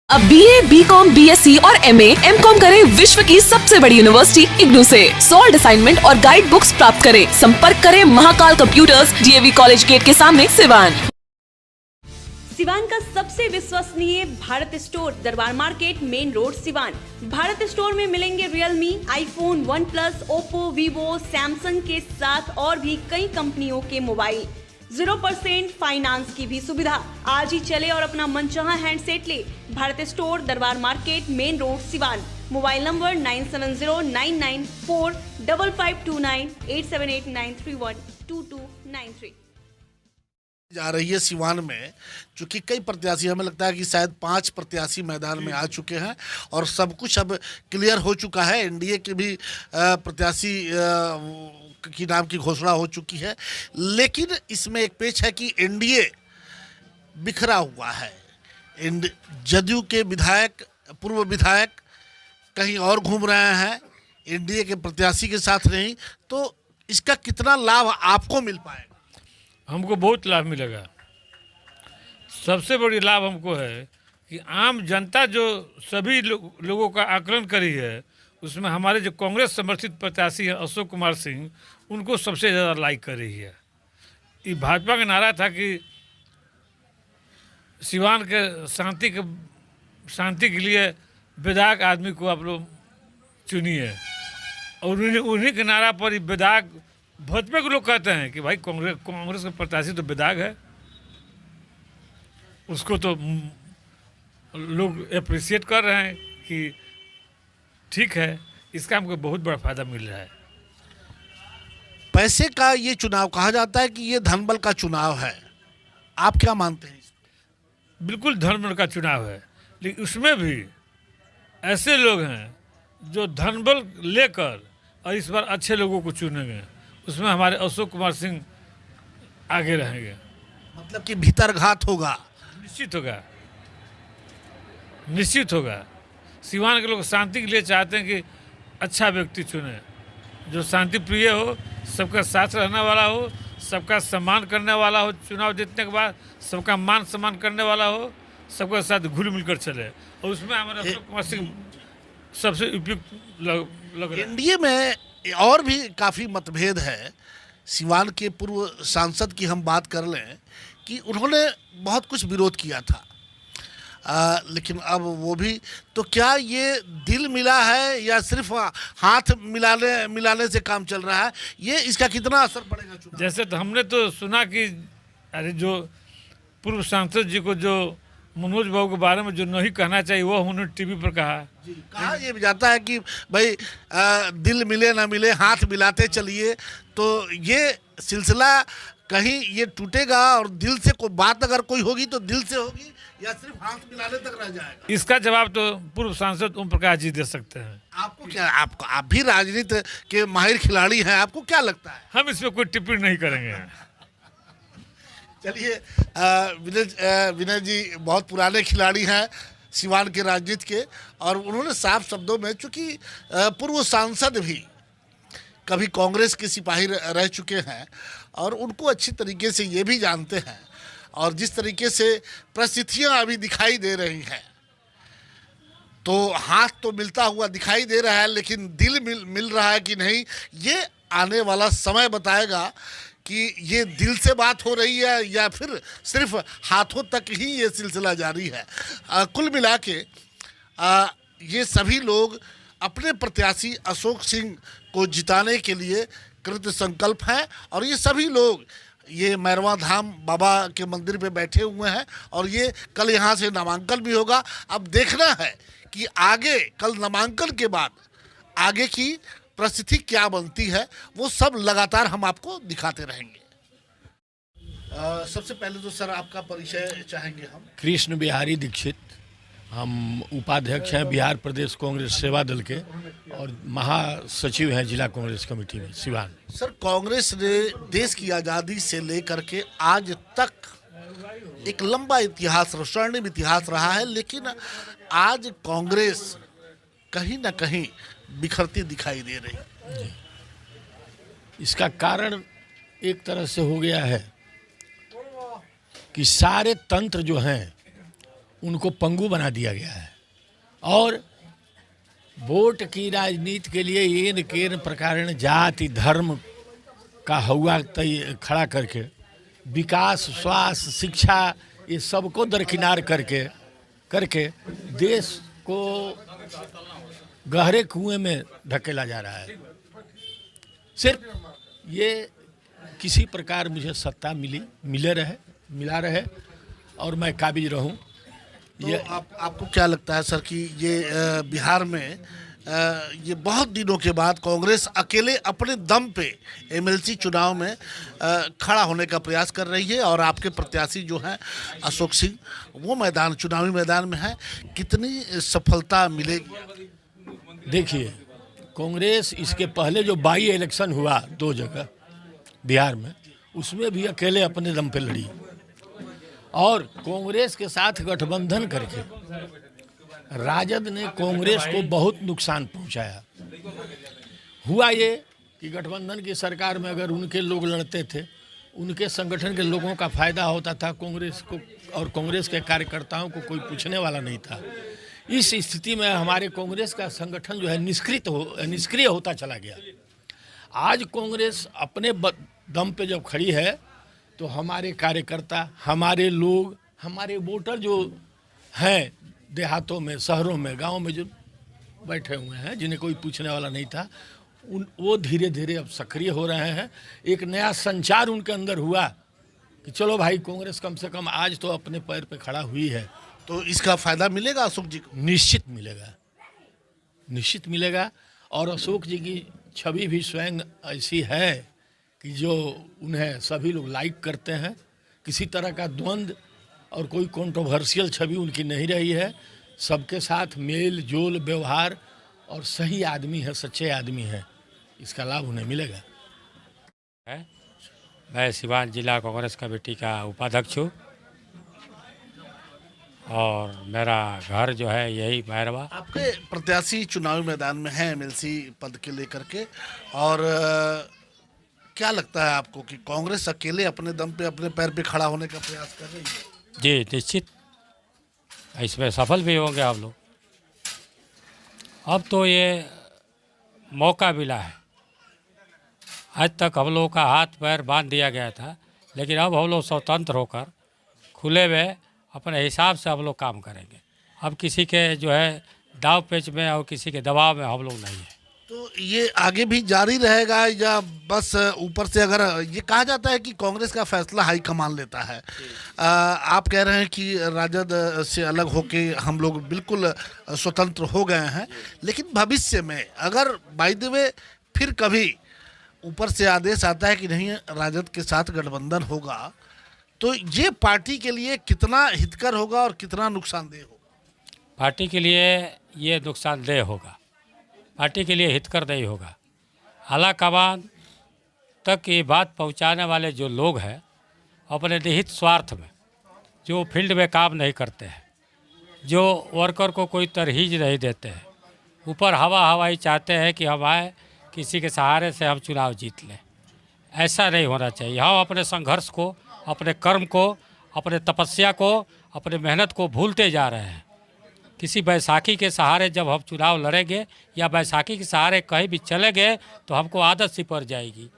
अब BA, BCom, BSc और MA, MCom करें विश्व की सबसे बड़ी यूनिवर्सिटी इग्नू से। सॉल्ड असाइनमेंट और गाइड बुक्स प्राप्त करें। संपर्क करें Mahakal computers, DAV college gate के सामने, सिवान। सिवान का सबसे विश्वसनीय Bharat store, Darbar market, main road, Siwan. Bharat store में मिलेंगे Realme, iPhone, OnePlus, Oppo, Vivo, Samsung के साथ और भी कई कंपनियों के मोबाइल। 0% फाइनेंस की भी सुविधा। आज ही चले और अपना मनचाहा हैंडसेट ले। Bharat store, Darbar market, main road, Siwan. Mobile number 9709945529 8789312293 जा रही है सिवान में। चूंकि कई प्रत्याशी, हमें लगता है कि शायद 5 प्रत्याशी मैदान में आ चुके हैं और सब कुछ अब क्लियर हो चुका है। एनडीए के भी प्रत्याशी की नाम की घोषणा हो चुकी है, लेकिन इसमें एक पेच है कि एनडीए बिखरा हुआ है। जदयू के विधायक, पूर्व विधायक कहीं और घूम रहे हैं, एनडीए के प्रत्याशी के साथ नहीं। तो इसका कितना लाभ आपको मिल पाएगा? हमको बहुत लाभ मिलेगा। सबसे बड़ी लाभ हमको है कि आम जनता जो सभी लोगों का आकलन करी है, उसमें हमारे जो कांग्रेस समर्थित प्रत्याशी हैं अशोक कुमार सिंह, उनको सबसे ज़्यादा लाइक कर रही है। ये भाजपा का नारा था कि सिवान के शांति के लिए विधायक आदमी को आप लोग चुनिए, और उन्हीं के नारा पर ये विधायक भाजपा के लोग कहते हैं कि भाई कांग्रेस का प्रत्याशी तो विधायक है, उसको तो लोग अप्रिशिएट कर रहे हैं कि ठीक है। इसका हमको बहुत बड़ा फायदा मिल रहा है। पैसे का ये चुनाव, कहा जाता है कि ये धनबल का चुनाव है, आप क्या मानते हैं? बिल्कुल धनबल का चुनाव है, लेकिन उसमें भी ऐसे लोग हैं जो धनबल लेकर और इस बार अच्छे लोगों को चुनेंगे। उसमें हमारे अशोक कुमार सिंह आगे रहेंगे। मतलब कि भीतरघात होगा? निश्चित होगा, निश्चित होगा। सिवान के लोग शांति के लिए चाहते हैं कि अच्छा व्यक्ति चुने, जो शांति प्रिय हो, सबका साथ रहने वाला हो, सबका सम्मान करने वाला हो, चुनाव जीतने के बाद सबका मान सम्मान करने वाला हो, सबके साथ घुल मिलकर चले। और उसमें हमारे अशोक कुमार सिंह सबसे उपयुक्त लग रहा है। एनडीए में और भी काफ़ी मतभेद है। सिवान के पूर्व सांसद की हम बात कर लें कि उन्होंने बहुत कुछ विरोध किया था, लेकिन अब वो भी, तो क्या ये दिल मिला है या सिर्फ हाथ मिलाने से काम चल रहा है? ये इसका कितना असर पड़ेगा चुनाव? जैसे तो हमने तो सुना कि अरे जो पूर्व सांसद जी को जो मनोज बाबू के बारे में जो नहीं कहना चाहिए वो उन्होंने टीवी पर कहा ये भी जाता है कि भाई दिल मिले ना मिले, हाथ मिलाते चलिए। तो ये सिलसिला कहीं ये टूटेगा और दिल से कोई बात अगर कोई होगी तो दिल से होगी या सिर्फ हाथ मिलाने तक रह जाएगा? इसका जवाब तो पूर्व सांसद ओम प्रकाश जी दे सकते हैं। आपको क्या, आप भी राजनीति के माहिर खिलाड़ी हैं, आपको क्या लगता है? हम इसमें कोई टिप्पणी नहीं करेंगे। चलिए, विनय जी बहुत पुराने खिलाड़ी हैं सिवान के राजनीति के, और उन्होंने साफ शब्दों में, चूंकि पूर्व सांसद भी कभी कांग्रेस के सिपाही रह चुके हैं और उनको अच्छी तरीके से ये भी जानते हैं, और जिस तरीके से परिस्थितियां अभी दिखाई दे रही हैं, तो हाथ तो मिलता हुआ दिखाई दे रहा है, लेकिन दिल मिल रहा है कि नहीं, ये आने वाला समय बताएगा कि ये दिल से बात हो रही है या फिर सिर्फ हाथों तक ही ये सिलसिला जारी है। कुल मिला के ये सभी लोग अपने प्रत्याशी अशोक सिंह को जिताने के लिए कृत संकल्प हैं, और ये सभी लोग ये मैरवा धाम बाबा के मंदिर पे बैठे हुए हैं, और ये कल यहाँ से नामांकन भी होगा। अब देखना है कि आगे कल नामांकन के बाद आगे की परिस्थिति क्या बनती है, वो सब लगातार हम आपको दिखाते रहेंगे। सबसे पहले तो सर आपका परिचय चाहेंगे हम। कृष्ण बिहारी दीक्षित, हम उपाध्यक्ष हैं बिहार प्रदेश कांग्रेस सेवा दल के और महासचिव हैं जिला कांग्रेस कमेटी में सिवान। सर, कांग्रेस ने देश की आज़ादी से लेकर के आज तक एक लंबा इतिहास, स्वर्णिम इतिहास रहा है, लेकिन आज कांग्रेस कहीं ना कहीं बिखरती दिखाई दे रही है। इसका कारण एक तरह से हो गया है कि सारे तंत्र जो हैं उनको पंगु बना दिया गया है और वोट की राजनीति के लिए येन केन प्रकार जाति धर्म का हवा खड़ा करके विकास स्वास्थ्य शिक्षा ये सबको दरकिनार करके देश को गहरे कुएं में धकेला जा रहा है। सिर्फ ये किसी प्रकार मुझे सत्ता मिला रहे और मैं काबिज रहूं। तो आपको क्या लगता है सर कि ये बिहार में ये बहुत दिनों के बाद कांग्रेस अकेले अपने दम पे एमएलसी चुनाव में खड़ा होने का प्रयास कर रही है और आपके प्रत्याशी जो हैं अशोक सिंह वो चुनावी मैदान में है, कितनी सफलता मिलेगी? देखिए, कांग्रेस इसके पहले जो बाई इलेक्शन हुआ 2 जगह बिहार में, उसमें भी अकेले अपने दम पे लड़ी और कांग्रेस के साथ गठबंधन करके राजद ने कांग्रेस को बहुत नुकसान पहुंचाया। हुआ ये कि गठबंधन की सरकार में अगर उनके लोग लड़ते थे, उनके संगठन के लोगों का फायदा होता था कांग्रेस को, और कांग्रेस के कार्यकर्ताओं को कोई पूछने वाला नहीं था। इस स्थिति में हमारे कांग्रेस का संगठन जो है निष्क्रिय होता चला गया। आज कांग्रेस अपने दम पे जब खड़ी है तो हमारे कार्यकर्ता, हमारे लोग, हमारे वोटर जो हैं देहातों में, शहरों में, गांव में जो बैठे हुए हैं, जिन्हें कोई पूछने वाला नहीं था, वो धीरे धीरे अब सक्रिय हो रहे हैं। एक नया संचार उनके अंदर हुआ कि चलो भाई, कांग्रेस कम से कम आज तो अपने पैर पे खड़ा हुई है। तो इसका फायदा मिलेगा अशोक जी को? निश्चित मिलेगा और अशोक जी की छवि भी स्वयं ऐसी है कि जो उन्हें सभी लोग लाइक करते हैं। किसी तरह का द्वंद्व और कोई कंट्रोवर्शियल छवि उनकी नहीं रही है। सबके साथ मेल जोल व्यवहार और सही आदमी है, सच्चे आदमी है, इसका लाभ उन्हें मिलेगा। मैं सिवान जिला कांग्रेस कमेटी का उपाध्यक्ष हूँ और मेरा घर जो है यही मैरवा। आपके प्रत्याशी चुनावी मैदान में हैं एमएलसी पद के लेकर के, और क्या लगता है आपको कि कांग्रेस अकेले अपने दम पे अपने पैर पे खड़ा होने का प्रयास कर रही है? जी निश्चित, इसमें सफल भी होंगे आप लोग। अब तो ये मौका मिला है। आज तक हम लोगों का हाथ पैर बांध दिया गया था, लेकिन अब हम लोग स्वतंत्र होकर खुले में अपने हिसाब से हम लोग काम करेंगे। अब किसी के जो है दाव पेच में और किसी के दबाव में हम लोग नहीं है। तो ये आगे भी जारी रहेगा या बस ऊपर से? अगर ये कहा जाता है कि कांग्रेस का फैसला हाईकमान लेता है, आप कह रहे हैं कि राजद से अलग होके हम लोग बिल्कुल स्वतंत्र हो गए हैं, लेकिन भविष्य में अगर बाय द वे फिर कभी ऊपर से आदेश आता है कि नहीं राजद के साथ गठबंधन होगा, तो ये पार्टी के लिए कितना हितकर होगा और कितना नुकसानदेह होगा? पार्टी के लिए ये नुकसानदेह होगा, पार्टी के लिए हितकर नहीं होगा। आला कमान तक ये बात पहुंचाने वाले जो लोग हैं, अपने निहित स्वार्थ में जो फील्ड में काम नहीं करते हैं, जो वर्कर को कोई तरहीज नहीं देते हैं, ऊपर हवाई चाहते हैं कि हम आए, किसी के सहारे से हम चुनाव जीत लें। ऐसा नहीं होना चाहिए। हम अपने संघर्ष को, अपने कर्म को, अपने तपस्या को, अपने मेहनत को भूलते जा रहे हैं। किसी बैसाखी के सहारे जब हम चुनाव लड़ेंगे या बैसाखी के सहारे कहीं भी चले गए तो हमको आदत सी पड़ जाएगी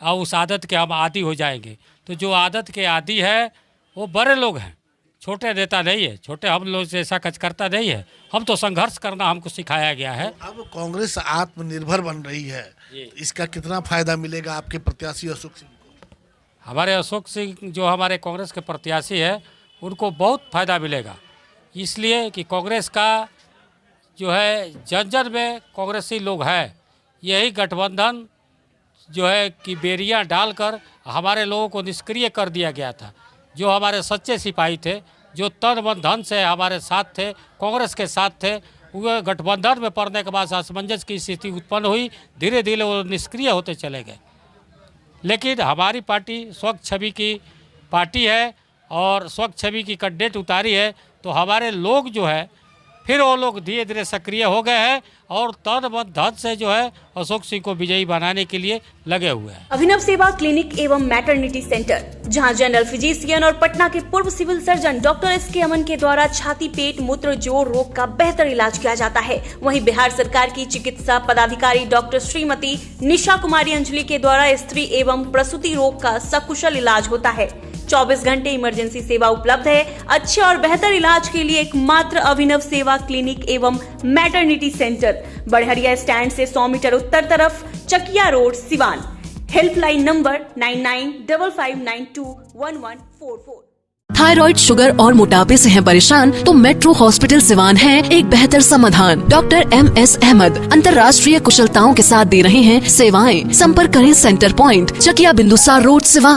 और उस आदत के हम आदी हो जाएंगे। तो जो आदत के आदी है वो बड़े लोग हैं, छोटे नेता नहीं है। छोटे हम लोग जैसा कुछ करता नहीं है। हम तो संघर्ष करना हमको सिखाया गया है। अब कांग्रेस आत्मनिर्भर बन रही है, इसका कितना फायदा मिलेगा आपके प्रत्याशी अशोक सिंह को? हमारे अशोक सिंह जो हमारे कांग्रेस के प्रत्याशी है, उनको बहुत फायदा मिलेगा। इसलिए कि कांग्रेस का जो है जन जन में कांग्रेसी लोग हैं। यही गठबंधन जो है कि बेरियां डालकर हमारे लोगों को निष्क्रिय कर दिया गया था। जो हमारे सच्चे सिपाही थे, जो तन मन धन से हमारे साथ थे, कांग्रेस के साथ थे, वो गठबंधन में पड़ने के बाद असमंजस की स्थिति उत्पन्न हुई। धीरे धीरे वो निष्क्रिय होते चले गए। लेकिन हमारी पार्टी स्वच्छ छवि की पार्टी है और स्वच्छ छवि की कैंडिडेट उतारी है। तो हमारे लोग जो है फिर वो लोग धीरे धीरे सक्रिय हो गए हैं और तन मन धन से जो है अशोक सिंह को विजयी बनाने के लिए लगे हुए हैं। अभिनव सेवा क्लिनिक एवं मैटरनिटी सेंटर, जहां जनरल फिजिशियन और पटना के पूर्व सिविल सर्जन डॉक्टर SK अमन के द्वारा छाती, पेट, मूत्र, जोड़ रोग का बेहतर इलाज किया जाता है। वहीं बिहार सरकार की चिकित्सा पदाधिकारी डॉक्टर श्रीमती निशा कुमारी अंजलि के द्वारा स्त्री एवं प्रसूति रोग का सकुशल इलाज होता है। 24 घंटे इमरजेंसी सेवा उपलब्ध है। अच्छे और बेहतर इलाज के लिए एकमात्र अभिनव सेवा क्लिनिक एवं मैटरनिटी सेंटर, बड़हरिया स्टैंड से 100 मीटर उत्तर तरफ, Chakia road, Siwan. Helpline number 9955921144। Thyroid, sugar और मोटापे से हैं परेशान तो मेट्रो हॉस्पिटल सिवान है एक बेहतर समाधान। डॉक्टर MS अहमद अंतर्राष्ट्रीय कुशलताओं के साथ दे रहे हैं सेवाएं। संपर्क करें centre point, Chakia Bindusar road, Siwan.